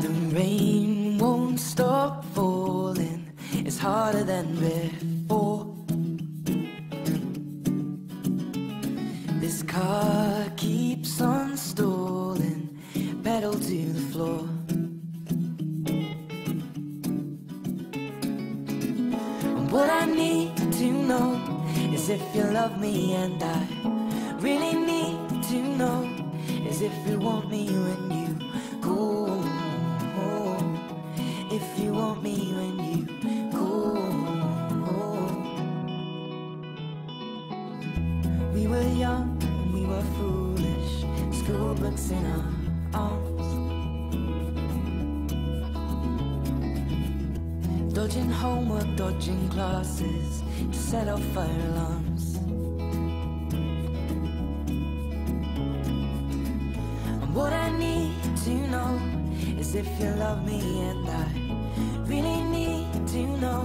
The rain won't stop falling, it's harder than before. This car keeps on stalling, pedal to the floor. And what I need to know is if you love me, and I really need to know is if you want me when you go. If you want me when you go. We were young, we were foolish, school books in our arms, dodging homework, dodging classes to set off fire alarms. And what I need to know is if you love me, and I really need to know